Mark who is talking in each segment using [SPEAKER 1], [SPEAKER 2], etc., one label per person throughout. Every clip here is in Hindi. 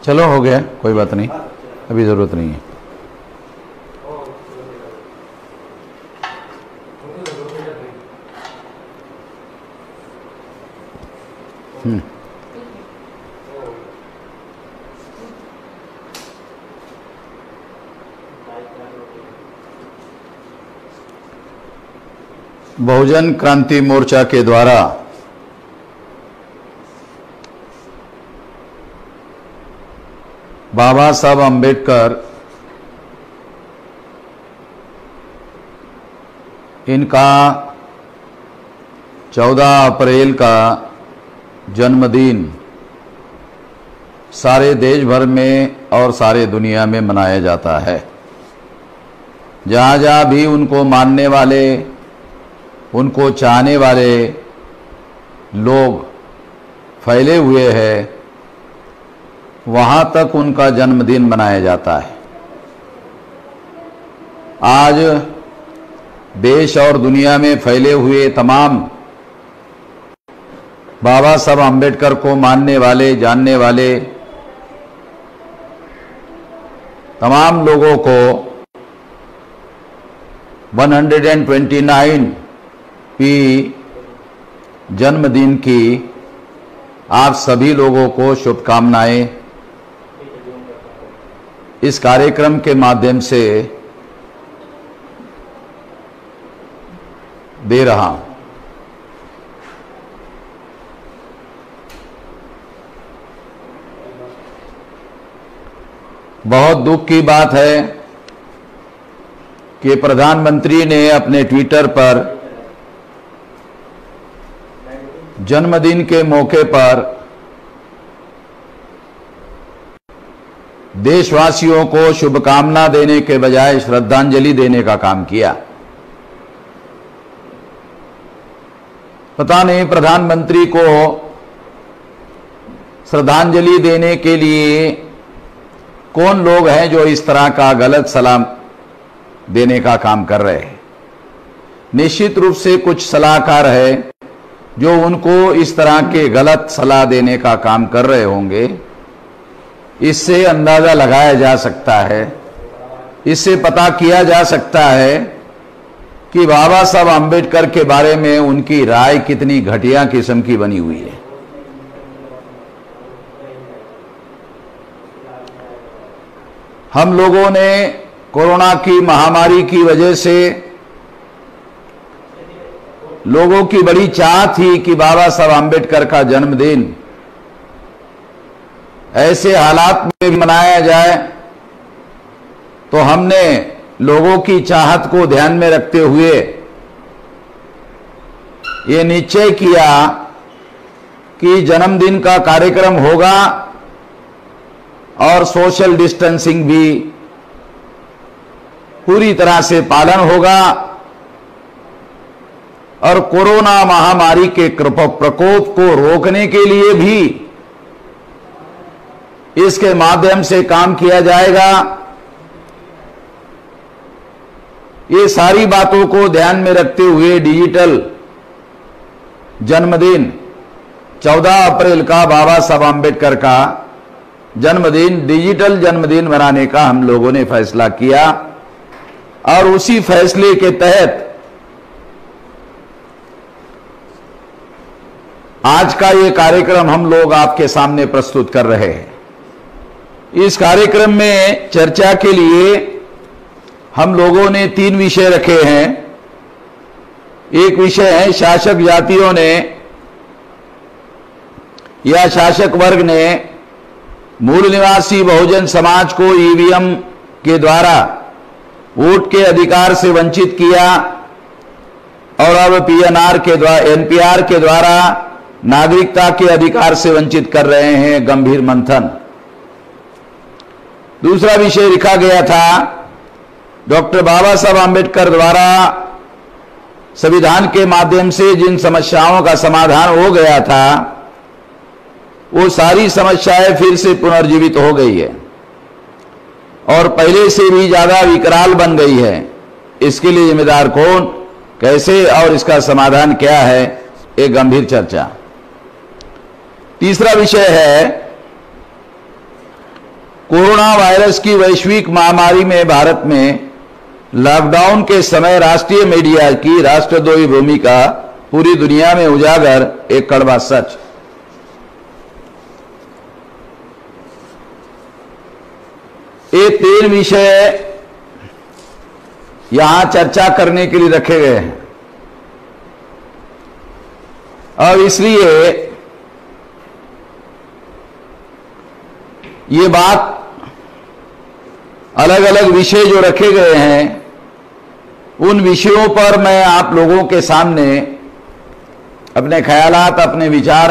[SPEAKER 1] चलो हो गया, कोई बात नहीं, अभी ज़रूरत नहीं है। बहुजन क्रांति मोर्चा के द्वारा बाबा साहब अम्बेडकर इनका 14 अप्रैल का जन्मदिन सारे देश भर में और सारे दुनिया में मनाया जाता है। जहाँ जहाँ भी उनको मानने वाले, उनको चाहने वाले लोग फैले हुए हैं, वहाँ तक उनका जन्मदिन मनाया जाता है। आज देश और दुनिया में फैले हुए तमाम बाबा साहब अम्बेडकर को मानने वाले, जानने वाले तमाम लोगों को 129वीं जन्मदिन की आप सभी लोगों को शुभकामनाएं इस कार्यक्रम के माध्यम से दे रहा हूं। बहुत दुख की बात है कि प्रधानमंत्री ने अपने ट्विटर पर जन्मदिन के मौके पर देशवासियों को शुभकामना देने के बजाय श्रद्धांजलि देने का काम किया। पता नहीं प्रधानमंत्री को श्रद्धांजलि देने के लिए कौन लोग हैं जो इस तरह का गलत सलाह देने का काम कर रहे हैं। निश्चित रूप से कुछ सलाहकार है जो उनको इस तरह के गलत सलाह देने का काम कर रहे होंगे। इससे अंदाजा लगाया जा सकता है, इससे पता किया जा सकता है कि बाबा साहब अम्बेडकर के बारे में उनकी राय कितनी घटिया किस्म की बनी हुई है। हम लोगों ने कोरोना की महामारी की वजह से लोगों की बड़ी चाह थी कि बाबा साहब अम्बेडकर का जन्मदिन ऐसे हालात में मनाया जाए, तो हमने लोगों की चाहत को ध्यान में रखते हुए ये निश्चय किया कि जन्मदिन का कार्यक्रम होगा और सोशल डिस्टेंसिंग भी पूरी तरह से पालन होगा और कोरोना महामारी के प्रकोप को रोकने के लिए भी इसके माध्यम से काम किया जाएगा। ये सारी बातों को ध्यान में रखते हुए डिजिटल जन्मदिन 14 अप्रैल का बाबा साहब अम्बेडकर का जन्मदिन डिजिटल जन्मदिन मनाने का हम लोगों ने फैसला किया और उसी फैसले के तहत आज का ये कार्यक्रम हम लोग आपके सामने प्रस्तुत कर रहे हैं। इस कार्यक्रम में चर्चा के लिए हम लोगों ने 3 विषय रखे हैं। एक विषय है शासक जातियों ने या शासक वर्ग ने मूल निवासी बहुजन समाज को ईवीएम के द्वारा वोट के अधिकार से वंचित किया और अब पीएनआर के द्वारा, एनपीआर के द्वारा नागरिकता के अधिकार से वंचित कर रहे हैं। गंभीर मंथन। दूसरा विषय लिखा गया था डॉक्टर बाबा साहब अम्बेडकर द्वारा संविधान के माध्यम से जिन समस्याओं का समाधान हो गया था वो सारी समस्याएं फिर से पुनर्जीवित हो गई है और पहले से भी ज्यादा विकराल बन गई है। इसके लिए जिम्मेदार कौन, कैसे और इसका समाधान क्या है, एक गंभीर चर्चा। तीसरा विषय है कोरोना वायरस की वैश्विक महामारी में भारत में लॉकडाउन के समय राष्ट्रीय मीडिया की राष्ट्रद्रोही भूमिका पूरी दुनिया में उजागर एक कड़वा सच। ये 3 विषय यहां चर्चा करने के लिए रखे गए हैं और इसलिए ये बात अलग अलग विषय जो रखे गए हैं उन विषयों पर मैं आप लोगों के सामने अपने ख्यालात, अपने विचार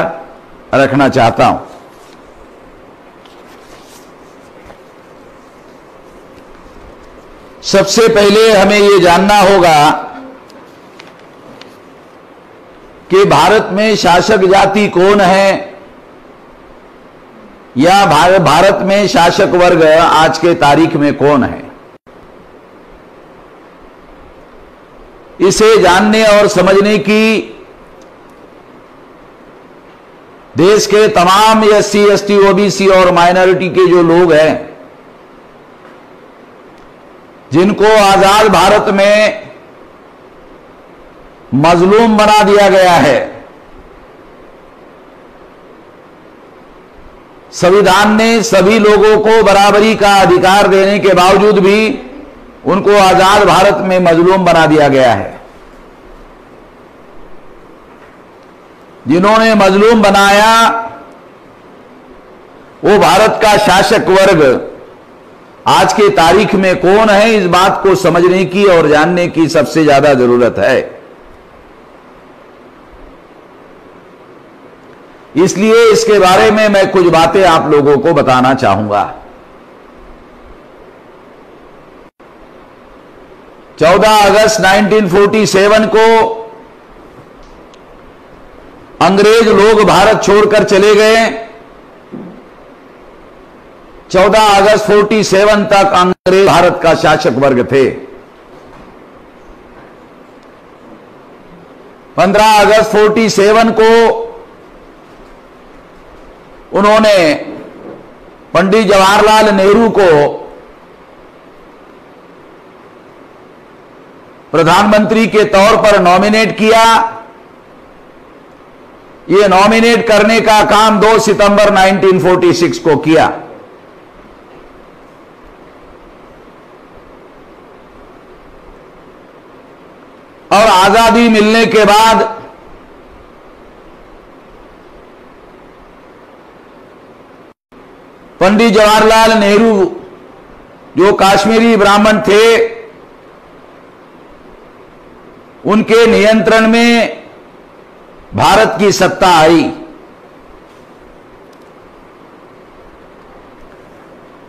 [SPEAKER 1] रखना चाहता हूं। सबसे पहले हमें यह जानना होगा कि भारत में शासक जाति कौन है या भारत में शासक वर्ग आज के तारीख में कौन है। इसे जानने और समझने की देश के तमाम SC, ST, OBC और माइनॉरिटी के जो लोग हैं जिनको आजाद भारत में मजलूम बना दिया गया है, संविधान ने सभी लोगों को बराबरी का अधिकार देने के बावजूद भी उनको आजाद भारत में मजलूम बना दिया गया है। जिन्होंने मजलूम बनाया वो भारत का शासक वर्ग आज के तारीख में कौन है, इस बात को समझने की और जानने की सबसे ज्यादा जरूरत है। इसलिए इसके बारे में मैं कुछ बातें आप लोगों को बताना चाहूंगा। 14 अगस्त 1947 को अंग्रेज लोग भारत छोड़कर चले गए। 14 अगस्त 47 तक अंग्रेज भारत का शासक वर्ग थे। 15 अगस्त 47 को उन्होंने पंडित जवाहरलाल नेहरू को प्रधानमंत्री के तौर पर नॉमिनेट किया। यह नॉमिनेट करने का काम 2 सितंबर 1946 को किया। और आजादी मिलने के बाद पंडित जवाहरलाल नेहरू जो काश्मीरी ब्राह्मण थे उनके नियंत्रण में भारत की सत्ता आई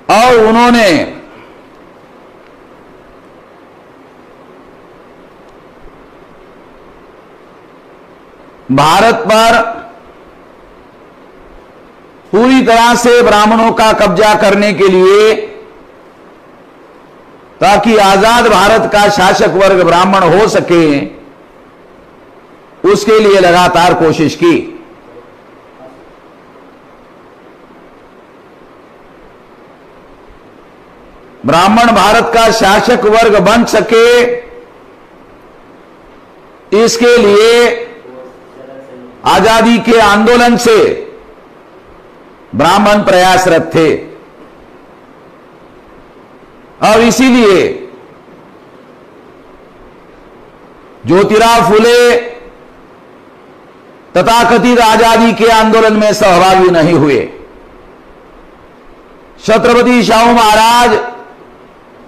[SPEAKER 1] और उन्होंने भारत पर पूरी तरह से ब्राह्मणों का कब्जा करने के लिए, ताकि आजाद भारत का शासक वर्ग ब्राह्मण हो सके, उसके लिए लगातार कोशिश की। ब्राह्मण भारत का शासक वर्ग बन सके, इसके लिए आजादी के आंदोलन से ब्राह्मण प्रयासरत थे और इसीलिए ज्योतिराव फुले तथाकथित आजादी के आंदोलन में सहभागी नहीं हुए। छत्रपति शाहू महाराज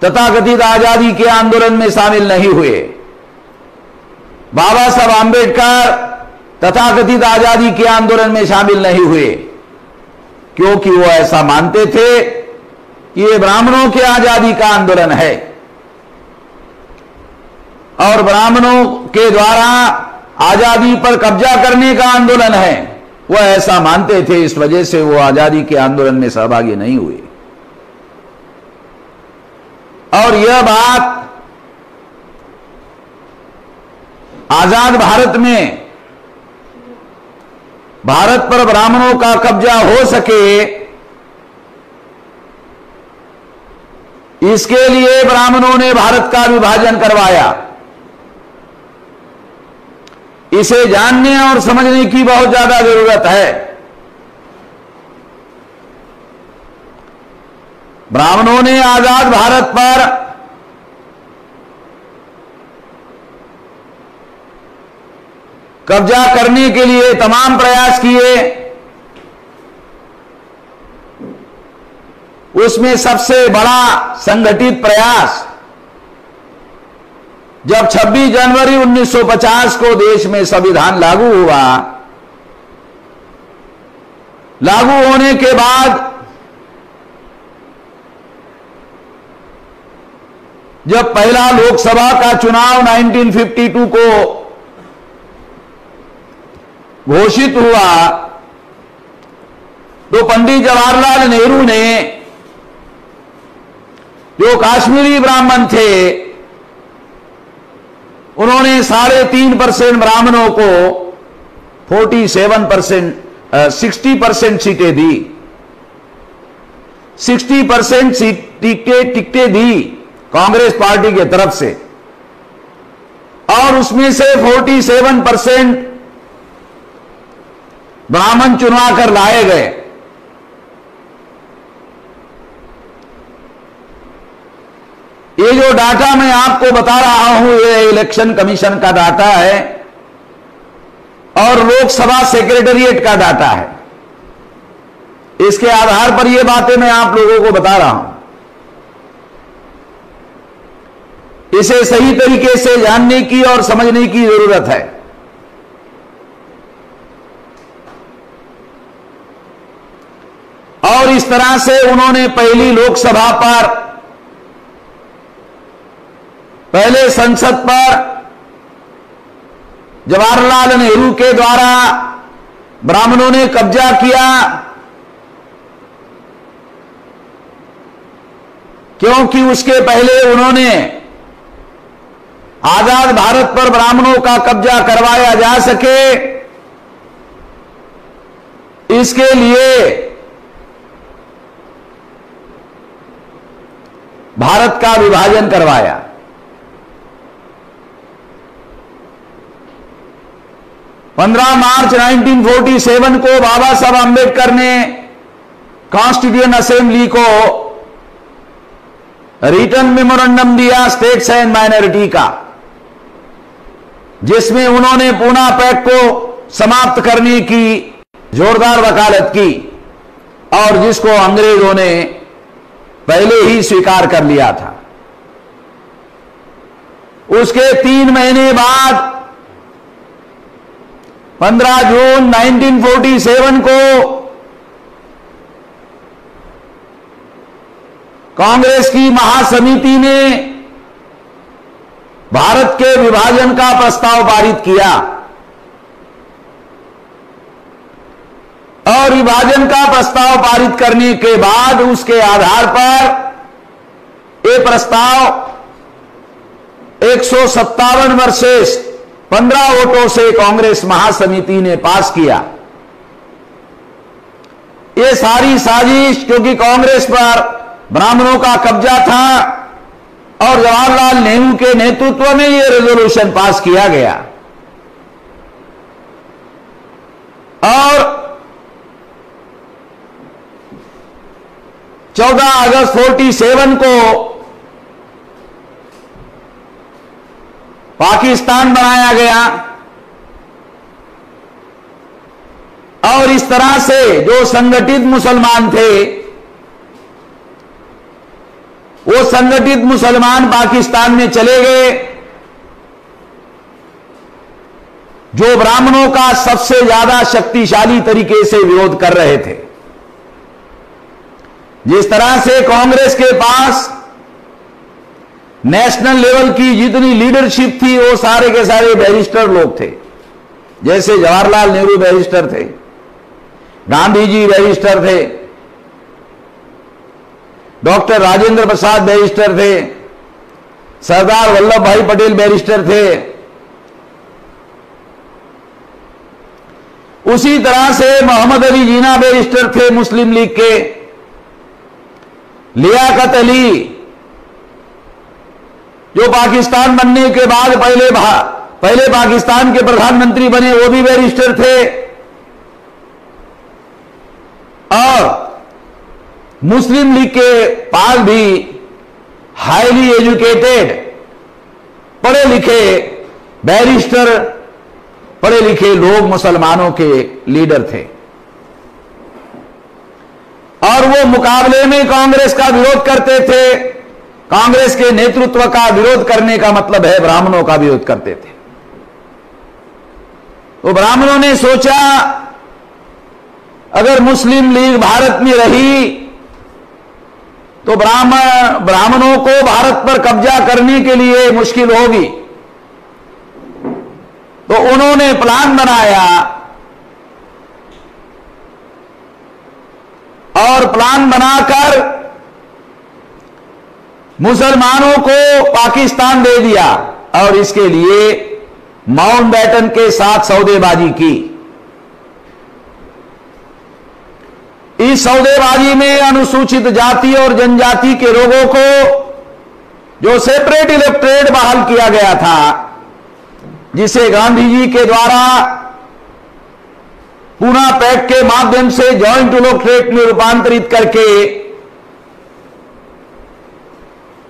[SPEAKER 1] तथाकथित आजादी के आंदोलन में शामिल नहीं हुए। बाबा साहब आंबेडकर तथाकथित आजादी के आंदोलन में शामिल नहीं हुए, क्योंकि वो ऐसा मानते थे कि ये ब्राह्मणों के आजादी का आंदोलन है और ब्राह्मणों के द्वारा आजादी पर कब्जा करने का आंदोलन है। वो ऐसा मानते थे, इस वजह से वो आजादी के आंदोलन में सहभागी नहीं हुए। और यह बात आजाद भारत में भारत पर ब्राह्मणों का कब्जा हो सके, इसके लिए ब्राह्मणों ने भारत का विभाजन करवाया। इसे जानने और समझने की बहुत ज्यादा जरूरत है। ब्राह्मणों ने आजाद भारत पर कब्जा करने के लिए तमाम प्रयास किए। उसमें सबसे बड़ा संगठित प्रयास जब 26 जनवरी 1950 को देश में संविधान लागू हुआ, लागू होने के बाद जब पहला लोकसभा का चुनाव 1952 को घोषित हुआ, तो पंडित जवाहरलाल नेहरू ने, जो कश्मीरी ब्राह्मण थे, उन्होंने 3.5% ब्राह्मणों को 60% सीटें दी। 60% टिकटें दी कांग्रेस पार्टी की तरफ से, और उसमें से 47% ब्राह्मण चुनवा कर लाए गए। ये जो डाटा मैं आपको बता रहा हूं, ये इलेक्शन कमीशन का डाटा है और लोकसभा सेक्रेटेरिएट का डाटा है। इसके आधार पर ये बातें मैं आप लोगों को बता रहा हूं। इसे सही तरीके से जानने की और समझने की जरूरत है। और इस तरह से उन्होंने पहली लोकसभा पर, पहले संसद पर जवाहरलाल नेहरू के द्वारा ब्राह्मणों ने कब्जा किया, क्योंकि उसके पहले उन्होंने आजाद भारत पर ब्राह्मणों का कब्जा करवाया जा सके, इसके लिए भारत का विभाजन करवाया। 15 मार्च 1947 को बाबा साहब आंबेडकर ने कॉन्स्टिट्यूएंट असेंबली को रिटर्न मेमोरेंडम दिया स्टेट्स एंड माइनॉरिटी का, जिसमें उन्होंने पूना पैक्ट को समाप्त करने की जोरदार वकालत की, और जिसको अंग्रेजों ने पहले ही स्वीकार कर लिया था। उसके 3 महीने बाद 15 जून 1947 को कांग्रेस की महासमिति ने भारत के विभाजन का प्रस्ताव पारित किया, और विभाजन का प्रस्ताव पारित करने के बाद उसके आधार पर यह प्रस्ताव 157 वर्सेस 15 वोटों से कांग्रेस महासमिति ने पास किया। यह सारी साजिश, क्योंकि कांग्रेस पर ब्राह्मणों का कब्जा था और जवाहरलाल नेहरू के नेतृत्व में यह रेजोल्यूशन पास किया गया, और 14 अगस्त 47 को पाकिस्तान बनाया गया। और इस तरह से जो संगठित मुसलमान थे, वो संगठित मुसलमान पाकिस्तान में चले गए, जो ब्राह्मणों का सबसे ज्यादा शक्तिशाली तरीके से विरोध कर रहे थे। जिस तरह से कांग्रेस के पास नेशनल लेवल की जितनी लीडरशिप थी, वो सारे के सारे बैरिस्टर लोग थे। जैसे जवाहरलाल नेहरू बैरिस्टर थे, गांधी जी बैरिस्टर थे, डॉक्टर राजेंद्र प्रसाद बैरिस्टर थे, सरदार वल्लभ भाई पटेल बैरिस्टर थे। उसी तरह से मोहम्मद अली जीना बैरिस्टर थे मुस्लिम लीग के, लियाकत अली जो पाकिस्तान बनने के बाद पहले पाकिस्तान के प्रधानमंत्री बने, वो भी बैरिस्टर थे। और मुस्लिम लीग के पास भी हाईली एजुकेटेड, पढ़े लिखे बैरिस्टर, पढ़े लिखे लोग मुसलमानों के लीडर थे। और वो मुकाबले में कांग्रेस का विरोध करते थे। कांग्रेस के नेतृत्व का विरोध करने का मतलब है ब्राह्मणों का विरोध करते थे। तो ब्राह्मणों ने सोचा, अगर मुस्लिम लीग भारत में रही तो ब्राह्मणों को भारत पर कब्जा करने के लिए मुश्किल होगी। तो उन्होंने प्लान बनाया और प्लान बनाकर मुसलमानों को पाकिस्तान दे दिया और इसके लिए माउंटबेटन के साथ सौदेबाजी की। इस सौदेबाजी में अनुसूचित जाति और जनजाति के लोगों को जो सेपरेट इलेक्टोरेट बहाल किया गया था, जिसे गांधी जी के द्वारा पूना पैक्ट के माध्यम से जॉइंट इलेक्टोरेट में रूपांतरित करके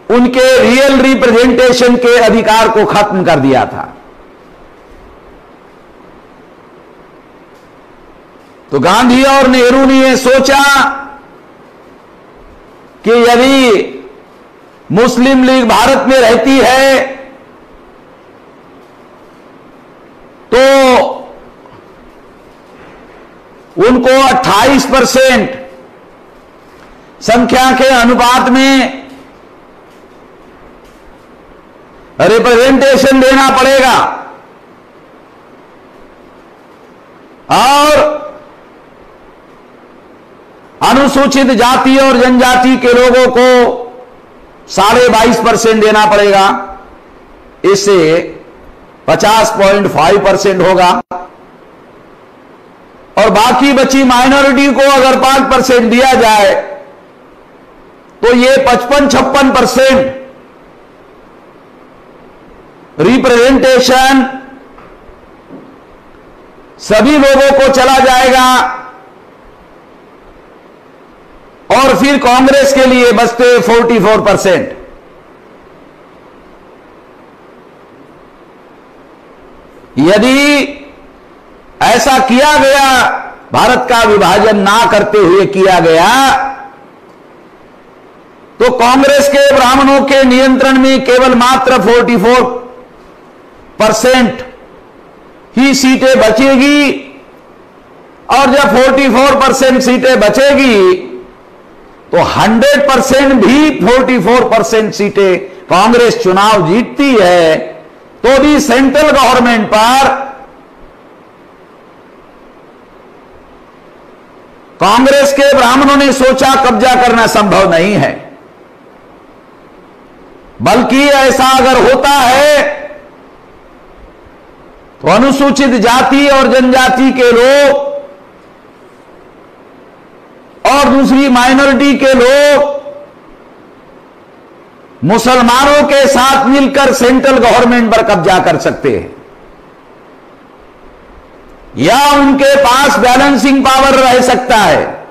[SPEAKER 1] उनके रियल रिप्रेजेंटेशन के अधिकार को खत्म कर दिया था। तो गांधी और नेहरू ने यह सोचा कि यदि मुस्लिम लीग भारत में रहती है तो उनको 28% संख्या के अनुपात में रिप्रेजेंटेशन देना पड़ेगा और अनुसूचित जाति और जनजाति के लोगों को 22.5% देना पड़ेगा। इससे 50.5% होगा और बाकी बची माइनॉरिटी को अगर 5% दिया जाए तो ये 55-56% रिप्रेजेंटेशन सभी लोगों को चला जाएगा और फिर कांग्रेस के लिए बचते 44%। यदि ऐसा किया गया, भारत का विभाजन ना करते हुए किया गया, तो कांग्रेस के ब्राह्मणों के नियंत्रण में केवल मात्र 44% ही सीटें बचेगी और जब 44% सीटें बचेगी तो 100% भी 44% सीटें कांग्रेस चुनाव जीतती है तो भी सेंट्रल गवर्नमेंट पर कांग्रेस के ब्राह्मणों ने सोचा कब्जा करना संभव नहीं है। बल्कि ऐसा अगर होता है तो अनुसूचित जाति और जनजाति के लोग और दूसरी माइनॉरिटी के लोग मुसलमानों के साथ मिलकर सेंट्रल गवर्नमेंट पर कब्जा कर सकते हैं या उनके पास बैलेंसिंग पावर रह सकता है।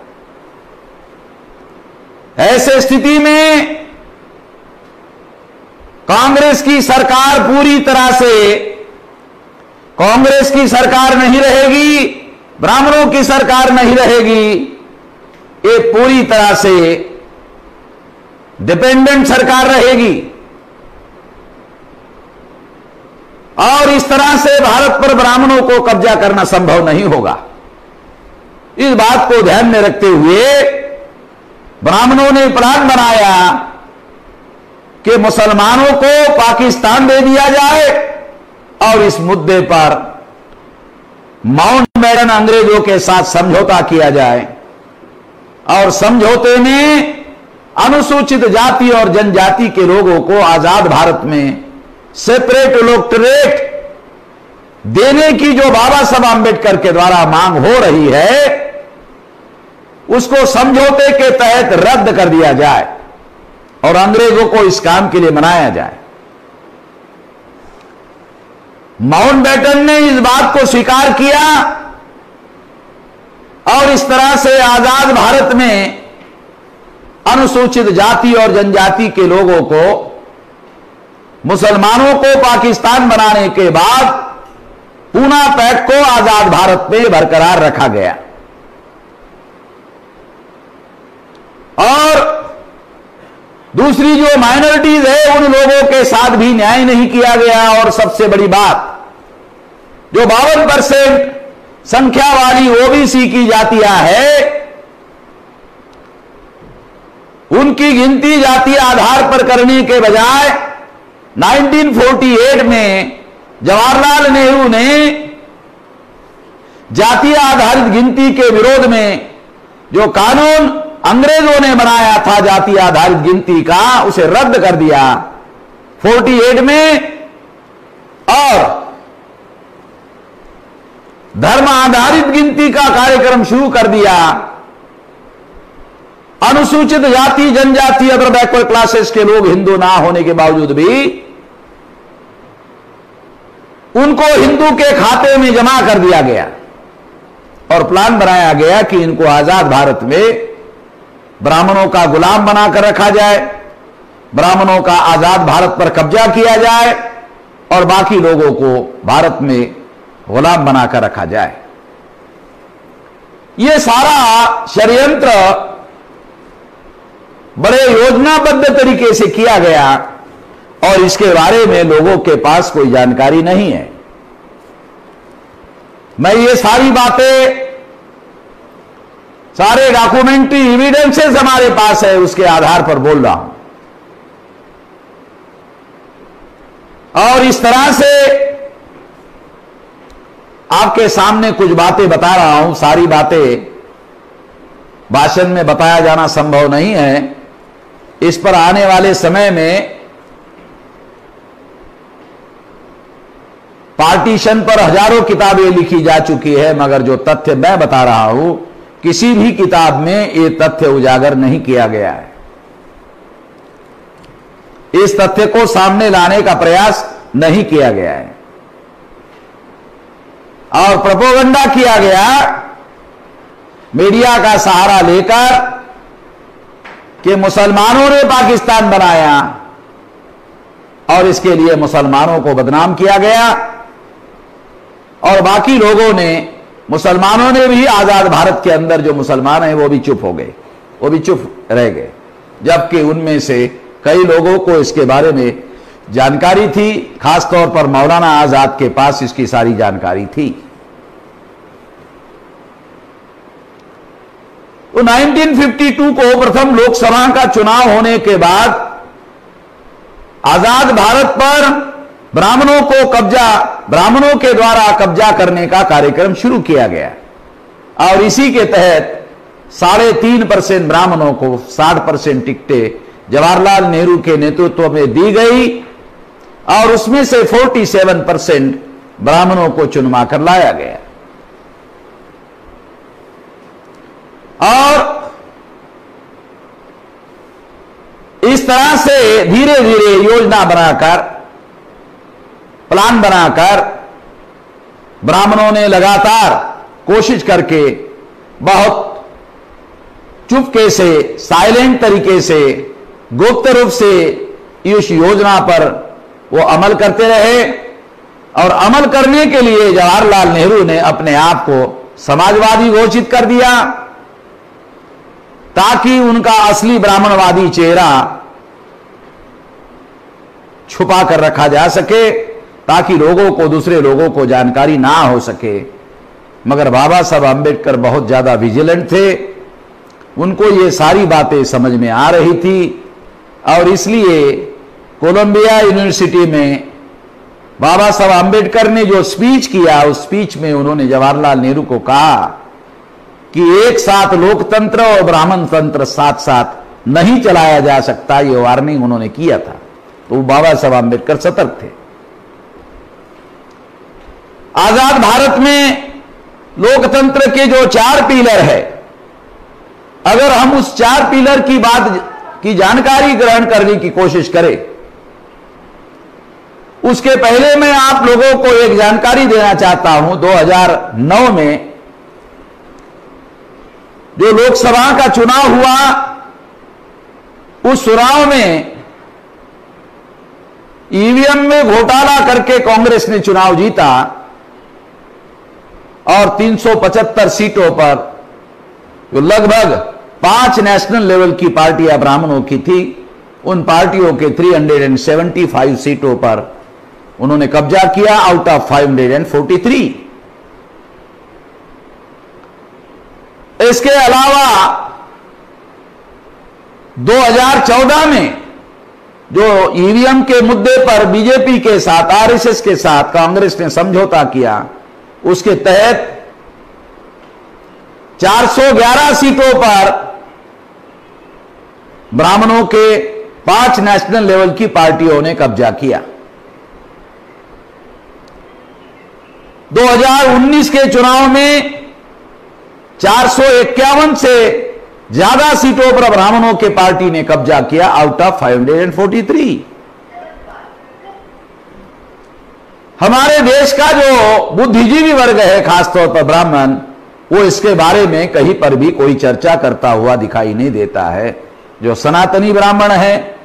[SPEAKER 1] ऐसे स्थिति में कांग्रेस की सरकार पूरी तरह से कांग्रेस की सरकार नहीं रहेगी, ब्राह्मणों की सरकार नहीं रहेगी, ये पूरी तरह से डिपेंडेंट सरकार रहेगी और इस तरह से भारत पर ब्राह्मणों को कब्जा करना संभव नहीं होगा। इस बात को ध्यान में रखते हुए ब्राह्मणों ने प्लान बनाया कि मुसलमानों को पाकिस्तान दे दिया जाए और इस मुद्दे पर माउंटबेटन अंग्रेजों के साथ समझौता किया जाए और समझौते में अनुसूचित जाति और जनजाति के लोगों को आजाद भारत में सेपरेट इलेक्टोरेट देने की जो बाबा साहब आंबेडकर के द्वारा मांग हो रही है उसको समझौते के तहत रद्द कर दिया जाए और अंग्रेजों को इस काम के लिए मनाया जाए। माउंटबेटन ने इस बात को स्वीकार किया और इस तरह से आजाद भारत में अनुसूचित जाति और जनजाति के लोगों को, मुसलमानों को पाकिस्तान बनाने के बाद पूना पैक्ट को आजाद भारत में बरकरार रखा गया। और दूसरी जो माइनॉरिटीज है उन लोगों के साथ भी न्याय नहीं किया गया। और सबसे बड़ी बात, जो 52% संख्या वाली ओबीसी की जातियां है, उनकी गिनती जातीय आधार पर करने के बजाय 1948 में जवाहरलाल नेहरू ने जातीय आधारित गिनती के विरोध में जो कानून अंग्रेजों ने बनाया था जातीय आधारित गिनती का, उसे रद्द कर दिया 48 में, और धर्म आधारित गिनती का कार्यक्रम शुरू कर दिया। अनुसूचित जाति, जनजाति, अदर बैकवर्ड क्लासेस के लोग हिंदू ना होने के बावजूद भी उनको हिंदू के खाते में जमा कर दिया गया और प्लान बनाया गया कि इनको आजाद भारत में ब्राह्मणों का गुलाम बनाकर रखा जाए, ब्राह्मणों का आजाद भारत पर कब्जा किया जाए और बाकी लोगों को भारत में गुलाम बनाकर रखा जाए। यह सारा षड्यंत्र बड़े योजनाबद्ध तरीके से किया गया और इसके बारे में लोगों के पास कोई जानकारी नहीं है। मैं ये सारी बातें, सारे डॉक्यूमेंट्री एविडेंसेस हमारे पास है, उसके आधार पर बोल रहा हूं। और इस तरह से आपके सामने कुछ बातें बता रहा हूं। सारी बातें भाषण में बताया जाना संभव नहीं है। इस पर आने वाले समय में पार्टीशन पर हजारों किताबें लिखी जा चुकी है, मगर जो तथ्य मैं बता रहा हूं किसी भी किताब में यह तथ्य उजागर नहीं किया गया है। इस तथ्य को सामने लाने का प्रयास नहीं किया गया है और प्रोपेगेंडा किया गया मीडिया का सहारा लेकर कि मुसलमानों ने पाकिस्तान बनाया और इसके लिए मुसलमानों को बदनाम किया गया और बाकी लोगों ने, मुसलमानों ने भी आजाद भारत के अंदर जो मुसलमान हैं वो भी चुप हो गए, वो भी चुप रह गए, जबकि उनमें से कई लोगों को इसके बारे में जानकारी थी। खासतौर पर मौलाना आजाद के पास इसकी सारी जानकारी थी। तो 1952 को प्रथम लोकसभा का चुनाव होने के बाद आजाद भारत पर ब्राह्मणों के द्वारा कब्जा करने का कार्यक्रम शुरू किया गया और इसी के तहत 3.5% ब्राह्मणों को 60% टिकटें जवाहरलाल नेहरू के नेतृत्व में दी गई और उसमें से 47% ब्राह्मणों को चुनवा कर लाया गया। और इस तरह से धीरे धीरे योजना बनाकर, प्लान बनाकर ब्राह्मणों ने लगातार कोशिश करके बहुत चुपके से, साइलेंट तरीके से, गुप्त रूप से इस योजना पर वो अमल करते रहे और अमल करने के लिए जवाहरलाल नेहरू ने अपने आप को समाजवादी घोषित कर दिया ताकि उनका असली ब्राह्मणवादी चेहरा छुपा कर रखा जा सके, ताकि लोगों को, दूसरे लोगों को जानकारी ना हो सके। मगर बाबा साहब अंबेडकर बहुत ज्यादा विजिलेंट थे, उनको ये सारी बातें समझ में आ रही थी और इसलिए कोलंबिया यूनिवर्सिटी में बाबा साहब अंबेडकर ने जो स्पीच किया, उस स्पीच में उन्होंने जवाहरलाल नेहरू को कहा कि एक साथ लोकतंत्र और ब्राह्मण तंत्र साथ साथ नहीं चलाया जा सकता, ये वार्निंग उन्होंने किया था। तो बाबा साहब अंबेडकर सतर्क थे। आजाद भारत में लोकतंत्र के जो 4 पिलर है, अगर हम उस 4 पिलर की बात की जानकारी ग्रहण करने की कोशिश करें उसके पहले मैं आप लोगों को एक जानकारी देना चाहता हूं। 2009 में जो लोकसभा का चुनाव हुआ, उस चुनाव में ईवीएम में घोटाला करके कांग्रेस ने चुनाव जीता और 375 सीटों पर, जो लगभग 5 नेशनल लेवल की पार्टियां ब्राह्मणों की थी, उन पार्टियों के 375 सीटों पर उन्होंने कब्जा किया आउट ऑफ 543। इसके अलावा 2014 में जो ईवीएम के मुद्दे पर बीजेपी के साथ, आरएसएस के साथ कांग्रेस ने समझौता किया, उसके तहत 411 सीटों पर ब्राह्मणों के 5 नेशनल लेवल की पार्टियों ने कब्जा किया। 2019 के चुनाव में 451 से ज्यादा सीटों पर ब्राह्मणों के पार्टी ने कब्जा किया आउट ऑफ 543। हमारे देश का जो बुद्धिजीवी वर्ग है, खासतौर पर ब्राह्मण, वो इसके बारे में कहीं पर भी कोई चर्चा करता हुआ दिखाई नहीं देता है। जो सनातनी ब्राह्मण है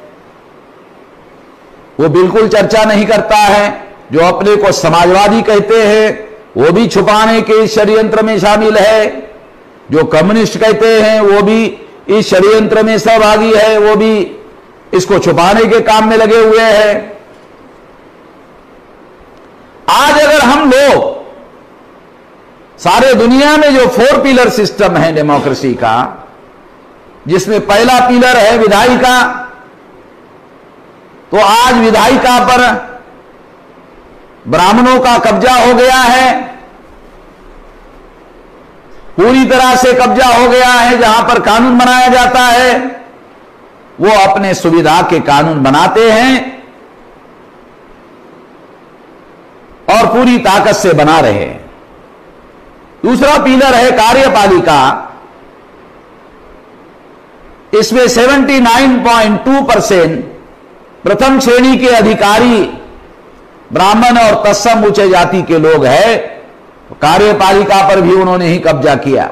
[SPEAKER 1] वो बिल्कुल चर्चा नहीं करता है। जो अपने को समाजवादी कहते हैं वो भी छुपाने के इस षड्यंत्र में शामिल है। जो कम्युनिस्ट कहते हैं वो भी इस षड्यंत्र में सहभागी है, वो भी इसको छुपाने के काम में लगे हुए हैं। आज अगर हम लोग सारे दुनिया में जो 4 पिलर सिस्टम है डेमोक्रेसी का, जिसमें पहला पिलर है विधायिका, तो आज विधायिका पर ब्राह्मणों का कब्जा हो गया है, पूरी तरह से कब्जा हो गया है। जहां पर कानून बनाया जाता है वो अपने सुविधा के कानून बनाते हैं और पूरी ताकत से बना रहे हैं। दूसरा पिलर है कार्यपालिका। इसमें 79.2% प्रथम श्रेणी के अधिकारी ब्राह्मण और तत्सम उच्च जाति के लोग हैं। कार्यपालिका पर भी उन्होंने ही कब्जा किया।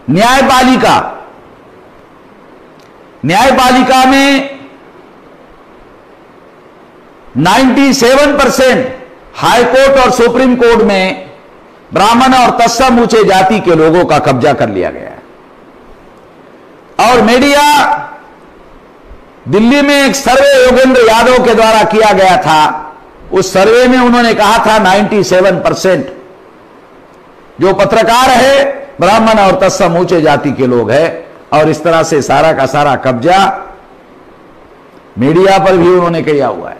[SPEAKER 1] न्यायपालिका, न्यायपालिका में 97% हाईकोर्ट और सुप्रीम कोर्ट में ब्राह्मण और तत्सम ऊंचे जाति के लोगों का कब्जा कर लिया गया है। और मीडिया, दिल्ली में एक सर्वे योगेंद्र यादव के द्वारा किया गया था। उस सर्वे में उन्होंने कहा था 97% जो पत्रकार है ब्राह्मण और तत्सम ऊंचे जाति के लोग हैं। और इस तरह से सारा का सारा कब्जा मीडिया पर भी उन्होंने किया हुआ है।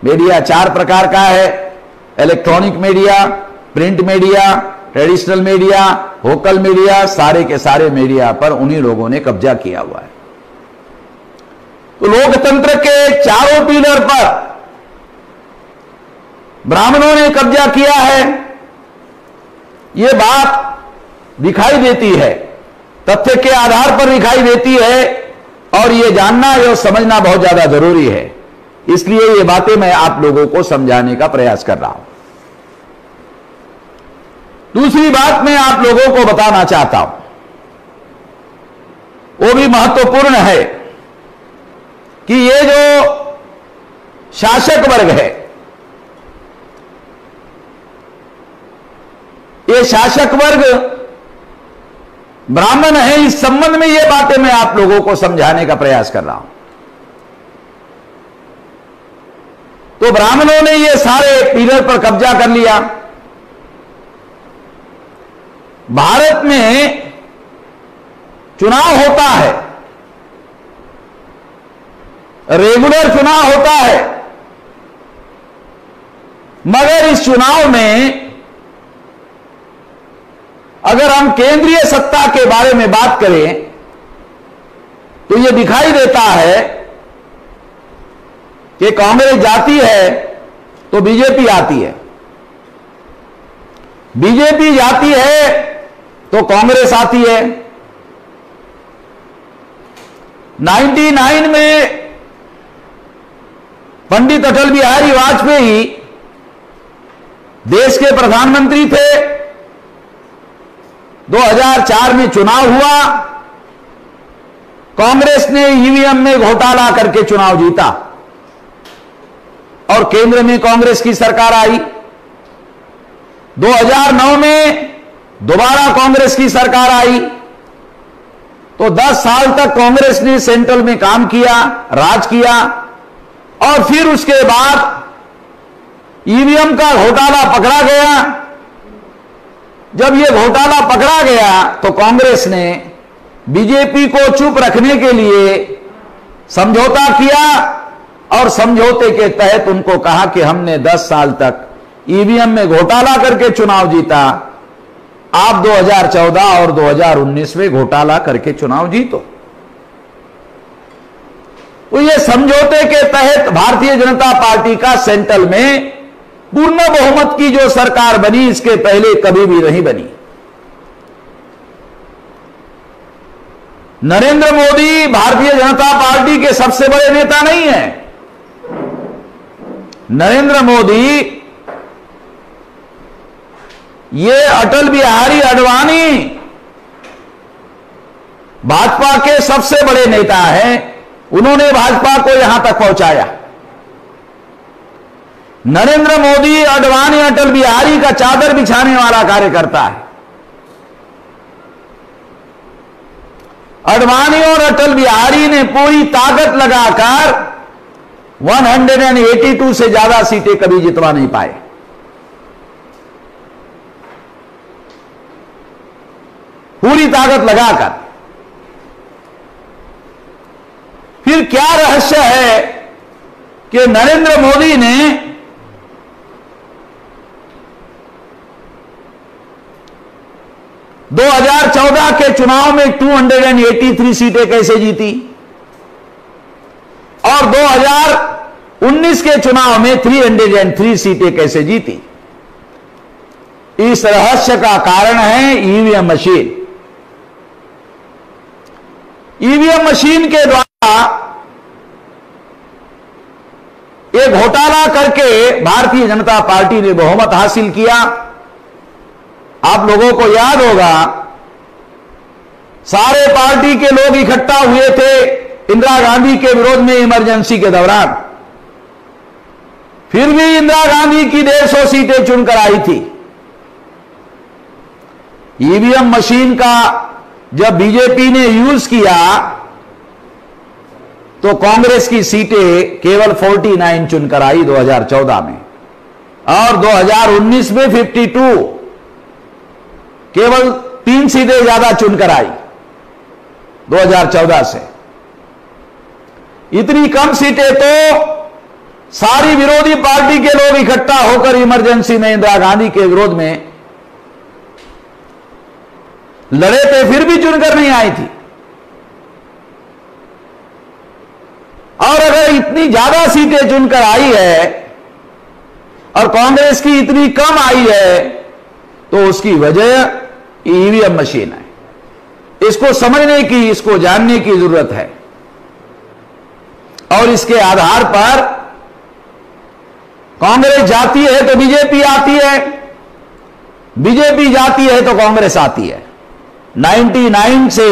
[SPEAKER 1] मीडिया 4 प्रकार का है: electronic media, print media, traditional media, vocal media. सारे के सारे मीडिया पर उन्हीं लोगों ने कब्जा किया हुआ है। तो लोकतंत्र के चारों पिलर पर ब्राह्मणों ने कब्जा किया है। यह बात दिखाई देती है, तथ्य के आधार पर दिखाई देती है, और यह जानना और समझना बहुत ज्यादा जरूरी है। इसलिए ये बातें मैं आप लोगों को समझाने का प्रयास कर रहा हूं। दूसरी बात मैं आप लोगों को बताना चाहता हूं, वो भी महत्वपूर्ण है कि ये जो शासक वर्ग है, ये शासक वर्ग ब्राह्मण है। इस संबंध में ये बातें मैं आप लोगों को समझाने का प्रयास कर रहा हूं। तो ब्राह्मणों ने ये सारे पिलर पर कब्जा कर लिया। भारत में चुनाव होता है, रेगुलर चुनाव होता है, मगर इस चुनाव में अगर हम केंद्रीय सत्ता के बारे में बात करें तो यह दिखाई देता है कि कांग्रेस जाती है तो बीजेपी आती है, बीजेपी जाती है तो कांग्रेस आती है। 99 में पंडित अटल बिहारी वाजपेयी देश के प्रधानमंत्री थे। 2004 में चुनाव हुआ, कांग्रेस ने ईवीएम में घोटाला करके चुनाव जीता और केंद्र में कांग्रेस की सरकार आई। 2009 में दोबारा कांग्रेस की सरकार आई, तो 10 साल तक कांग्रेस ने सेंट्रल में काम किया, राज किया, और फिर उसके बाद ईवीएम का घोटाला पकड़ा गया। जब यह घोटाला पकड़ा गया तो कांग्रेस ने बीजेपी को चुप रखने के लिए समझौता किया और समझौते के तहत उनको कहा कि हमने 10 साल तक ईवीएम में घोटाला करके चुनाव जीता, आप 2014 और 2019 में घोटाला करके चुनाव जीतो। तो ये समझौते के तहत भारतीय जनता पार्टी का सेंट्रल में पूर्ण बहुमत की जो सरकार बनी, इसके पहले कभी भी नहीं बनी। नरेंद्र मोदी भारतीय जनता पार्टी के सबसे बड़े नेता नहीं है। नरेंद्र मोदी ये अटल बिहारी आडवाणी भाजपा के सबसे बड़े नेता हैं। उन्होंने भाजपा को यहां तक पहुंचाया। नरेंद्र मोदी आडवाणी अटल बिहारी का चादर बिछाने वाला कार्य करता है। आडवाणी और अटल बिहारी ने पूरी ताकत लगाकर 182 से ज्यादा सीटें कभी जितवा नहीं पाए। पूरी ताकत लगाकर। फिर क्या रहस्य है कि नरेंद्र मोदी ने दो 2014 के चुनाव में 283 सीटें कैसे जीती और 2019 के चुनाव में 303 सीटें कैसे जीती? इस रहस्य का कारण है ईवीएम मशीन। ईवीएम मशीन के द्वारा एक घोटाला करके भारतीय जनता पार्टी ने बहुमत हासिल किया। आप लोगों को याद होगा, सारे पार्टी के लोग इकट्ठा हुए थे इंदिरा गांधी के विरोध में इमरजेंसी के दौरान। फिर भी इंदिरा गांधी की 150 सीटें चुनकर आई थी। ईवीएम मशीन का जब बीजेपी ने यूज किया तो कांग्रेस की सीटें केवल 49 चुनकर आई 2014 में, और 2019 में 52, केवल 3 सीटें ज्यादा चुनकर आई 2014 से। इतनी कम सीटें तो सारी विरोधी पार्टी के लोग इकट्ठा होकर इमरजेंसी में इंदिरा गांधी के विरोध में लड़े थे, फिर भी चुनकर नहीं आई थी। और अगर इतनी ज्यादा सीटें चुनकर आई है और कांग्रेस की इतनी कम आई है तो उसकी वजह ईवीएम मशीन है। इसको समझने की, इसको जानने की जरूरत है। और इसके आधार पर कांग्रेस जाती है तो बीजेपी आती है, बीजेपी जाती है तो कांग्रेस आती है। 99 से